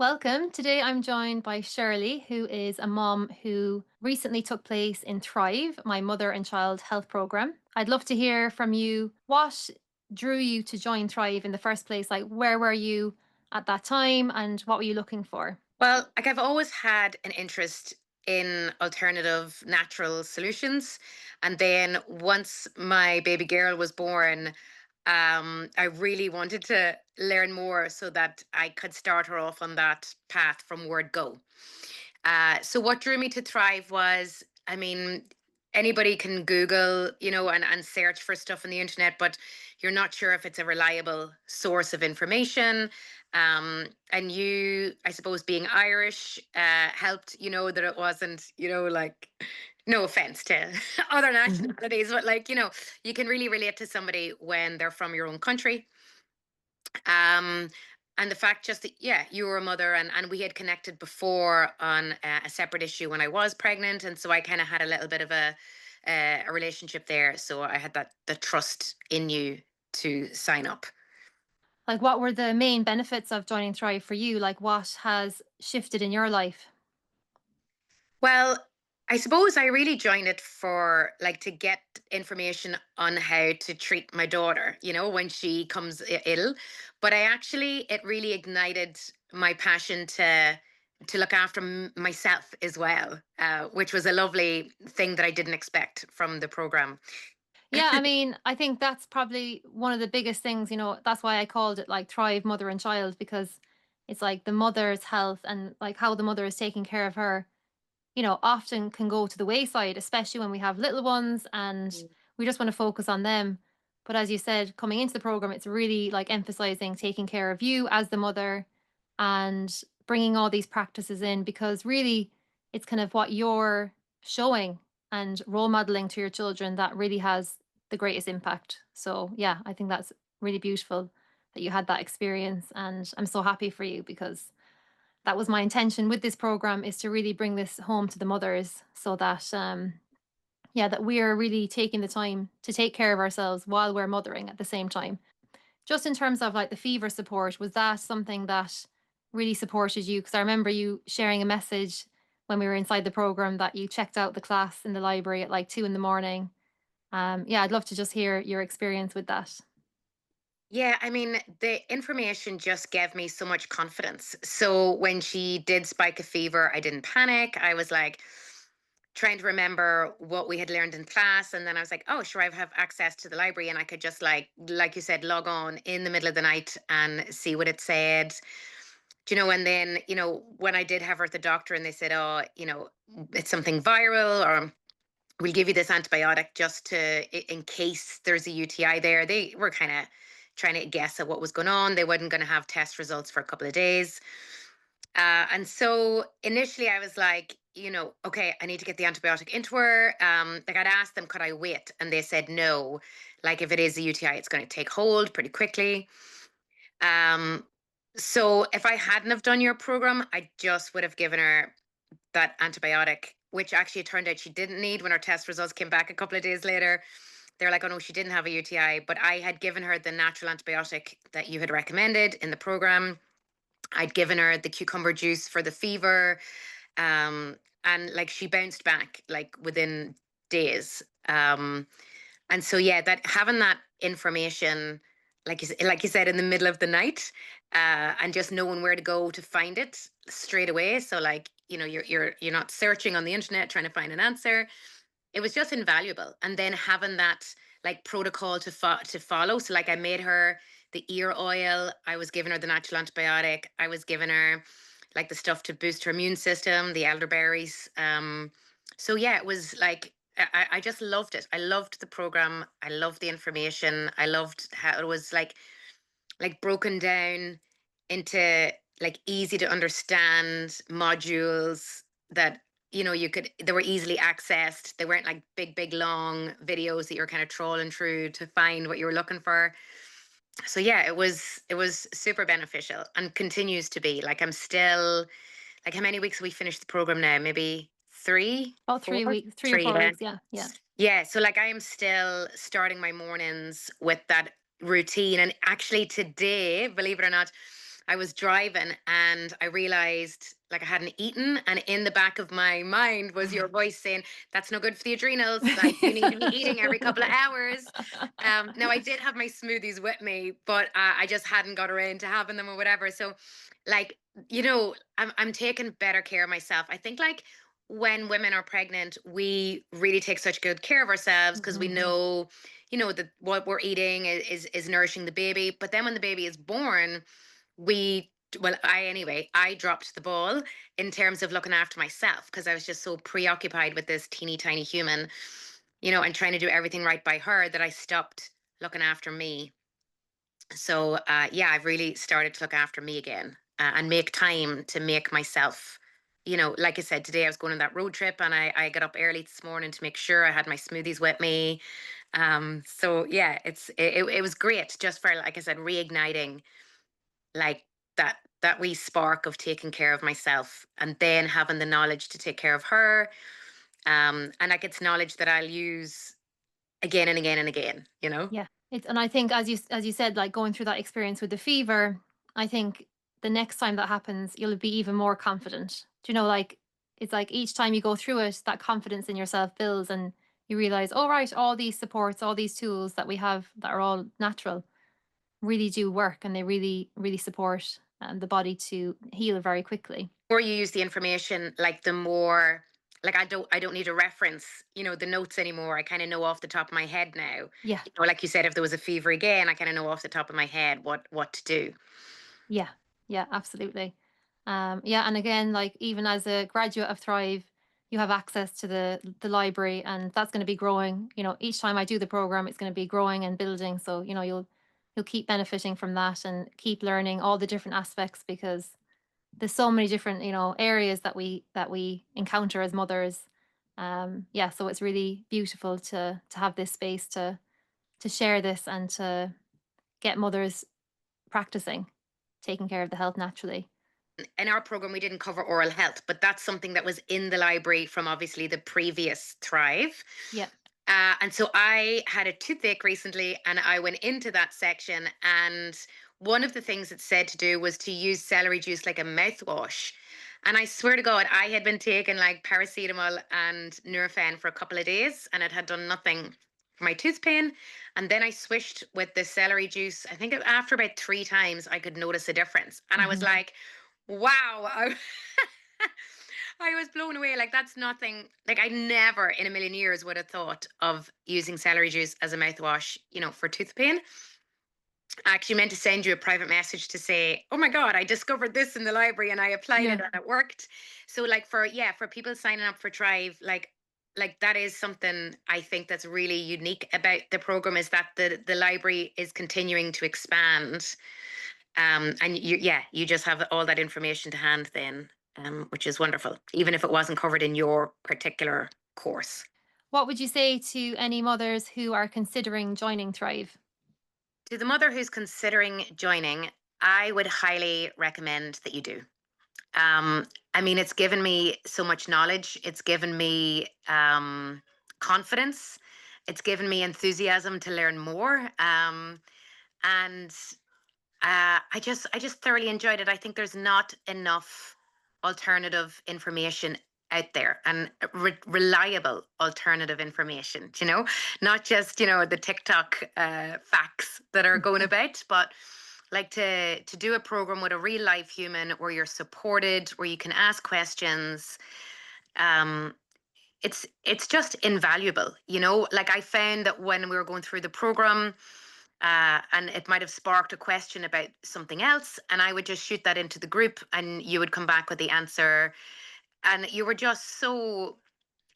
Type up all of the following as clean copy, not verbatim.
Welcome. Today I'm joined by Shirley, who is a mom who recently took place in Thrive, my mother and child health program. I'd love to hear from you what drew you to join Thrive in the first place. Like, where were you at that time and what were you looking for? Well, like I've always had an interest in alternative natural solutions. And then once my baby girl was born, I really wanted to learn more so that I could start her off on that path from word go. So what drew me to Thrive was, I mean, anybody can Google, and search for stuff on the internet, but you're not sure if it's a reliable source of information. And you, I suppose, being Irish, helped, that it wasn't, like, no offense to other Mhm. nationalities, but like, you can really relate to somebody when they're from your own country. um and the fact just that, yeah, you were a mother, and we had connected before on a separate issue when I was pregnant, and so I kind of had a little bit of a relationship there, so I had that the trust in you to sign up. Like, what were the main benefits of joining Thrive for you? Like, what has shifted in your life? Well, I suppose I really joined it for like to get information on how to treat my daughter, when she comes ill. But it really ignited my passion to look after myself as well, which was a lovely thing that I didn't expect from the program. Yeah, I mean, I think that's probably one of the biggest things, that's why I called it like Thrive Mother and Child, because it's like the mother's health and like how the mother is taking care of her, often can go to the wayside, especially when we have little ones and we just want to focus on them. But as you said, coming into the program, it's really like emphasizing taking care of you as the mother and bringing all these practices in because really it's kind of what you're showing and role modeling to your children that really has the greatest impact. So, yeah, I think that's really beautiful that you had that experience. And I'm so happy for you because that was my intention with this program is to really bring this home to the mothers so that yeah, that we are really taking the time to take care of ourselves while we're mothering at the same time. Just in terms of like the fever support, was that something that really supported you? Because I remember you sharing a message when we were inside the program that you checked out the class in the library at like 2 in the morning. Yeah, I'd love to just hear your experience with that. Yeah, I mean, the information just gave me so much confidence. So when she did spike a fever, I didn't panic. I was like trying to remember what we had learned in class. And then I was like, oh, sure, I have access to the library, and I could just like you said, log on in the middle of the night and see what it said. And then, when I did have her at the doctor and they said, oh, it's something viral, or we'll give you this antibiotic just in case there's a UTI there. They were kind of trying to guess at what was going on. They weren't going to have test results for a couple of days. And so initially I was like, okay, I need to get the antibiotic into her. Like I'd asked them, could I wait? And they said no. Like if it is a UTI, it's going to take hold pretty quickly. Um, so if I hadn't have done your program, I just would have given her that antibiotic, which actually it turned out she didn't need when her test results came back a couple of days later. They're like, oh no, she didn't have a UTI, but I had given her the natural antibiotic that you had recommended in the program. I'd given her the cucumber juice for the fever. Um, and like she bounced back like within days. And so yeah, that having that information, like you said, in the middle of the night, and just knowing where to go to find it straight away. So like, you're not searching on the internet trying to find an answer. It was just invaluable. And then having that like protocol to follow. So like I made her the ear oil. I was giving her the natural antibiotic. I was giving her like the stuff to boost her immune system, the elderberries. So yeah, it was like I just loved it. I loved the program. I loved the information. I loved how it was like broken down into like easy to understand modules that they were easily accessed. They weren't like big long videos that you're kind of trawling through to find what you were looking for. So yeah, it was super beneficial and continues to be. Like I'm still like, how many weeks have we finished the program now? Maybe three, About four, 3 weeks, three or three. four Yeah. weeks. Yeah, yeah. Yeah. So like I am still starting my mornings with that routine. And actually today, believe it or not, I was driving and I realized like I hadn't eaten. And in the back of my mind was your voice saying, "That's no good for the adrenals. Like you need to be eating every couple of hours." Now I did have my smoothies with me, but I just hadn't got around to having them or whatever. So, like, I'm taking better care of myself. I think like when women are pregnant, we really take such good care of ourselves because we Mhm. know, that what we're eating is nourishing the baby. But then when the baby is born, we well, I dropped the ball in terms of looking after myself because I was just so preoccupied with this teeny tiny human, and trying to do everything right by her that I stopped looking after me. So yeah, I've really started to look after me again, and make time to make myself, like I said, today I was going on that road trip and I got up early this morning to make sure I had my smoothies with me. So yeah, it was great just for, like I said, reigniting like that wee spark of taking care of myself and then having the knowledge to take care of her. And like it's knowledge that I'll use again and again and again. Yeah. And I think as you said, like going through that experience with the fever, I think the next time that happens, you'll be even more confident. Do you know, like it's like each time you go through it, that confidence in yourself builds and you realize, oh right, all these supports, all these tools that we have that are all natural really do work and they really, really support the body to heal very quickly. More you use the information, like the more, like I don't need to reference, the notes anymore. I kind of know off the top of my head now. Yeah. Like you said, if there was a fever again, I kind of know off the top of my head what to do. Yeah. Yeah, absolutely. Yeah, and again, like even as a graduate of Thrive, you have access to the library, and that's going to be growing. You know, each time I do the program, it's going to be growing and building. So you know, you'll keep benefiting from that and keep learning all the different aspects because there's so many different areas that we encounter as mothers. Yeah, so it's really beautiful to have this space to share this and to get mothers practicing taking care of the health naturally. In our program, we didn't cover oral health, but that's something that was in the library from obviously the previous Thrive. Yeah. And so I had a toothache recently, and I went into that section. And one of the things it said to do was to use celery juice like a mouthwash. And I swear to God, I had been taking like paracetamol and Nurofen for a couple of days, and it had done nothing for my tooth pain. And then I switched with the celery juice. I think after about 3 times, I could notice a difference. And I was Mhm. like, wow. I was blown away. Like that's nothing. Like I never in a million years would have thought of using celery juice as a mouthwash, for tooth pain. I actually meant to send you a private message to say, "Oh my God, I discovered this in the library and I applied it Yeah. and it worked." So like for people signing up for Thrive, like that is something I think that's really unique about the program is that the library is continuing to expand. And you just have all that information to hand then, which is wonderful, even if it wasn't covered in your particular course. What would you say to any mothers who are considering joining Thrive? To the mother who's considering joining, I would highly recommend that you do. I mean, it's given me so much knowledge. It's given me confidence. It's given me enthusiasm to learn more. And I just thoroughly enjoyed it. I think there's not enough alternative information out there and reliable alternative information. Not just the TikTok facts that are going about, but like to do a program with a real life human where you're supported, where you can ask questions. Um, it's just invaluable. Like I found that when we were going through the program, and it might have sparked a question about something else, and I would just shoot that into the group and you would come back with the answer, and you were just so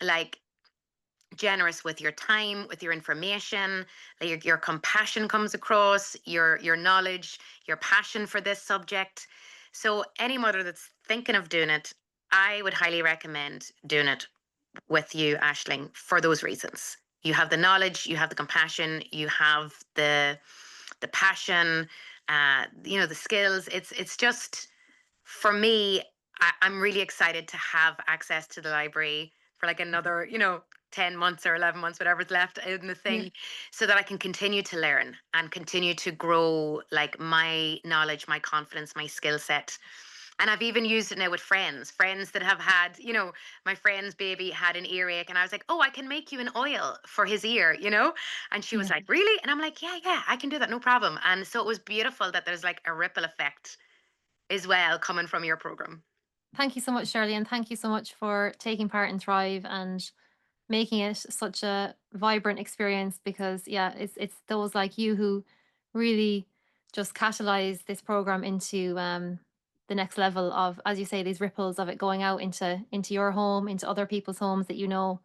like generous with your time, with your information, like your compassion comes across, your knowledge, your passion for this subject. So any mother that's thinking of doing it, I would highly recommend doing it with you, Ashling, for those reasons. You have the knowledge, you have the compassion, you have the passion, the skills. It's just for me. I'm really excited to have access to the library for like another, 10 months or 11 months, whatever's left in the Yeah. thing, so that I can continue to learn and continue to grow like my knowledge, my confidence, my skill set. And I've even used it now with friends that have had, my friend's baby had an earache, and I was like, oh, I can make you an oil for his ear. And she was Yeah. like, really? And I'm like, yeah, yeah, I can do that, no problem. And so it was beautiful that there's like a ripple effect as well coming from your program. Thank you so much, Shirley, and thank you so much for taking part in Thrive and making it such a vibrant experience because yeah, it's those like you who really just catalyze this program into the next level of, as you say, these ripples of it going out into your home, into other people's homes that you know.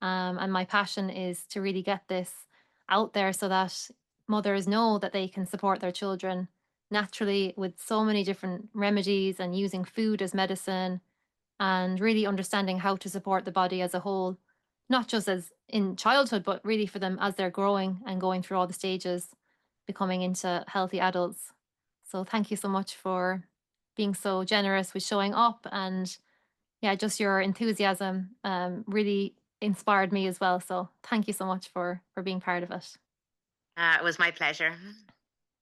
And my passion is to really get this out there so that mothers know that they can support their children naturally with so many different remedies and using food as medicine and really understanding how to support the body as a whole, not just as in childhood, but really for them as they're growing and going through all the stages, becoming into healthy adults. So thank you so much for being so generous with showing up and yeah, just your enthusiasm really inspired me as well. So thank you so much for being part of it. It was my pleasure.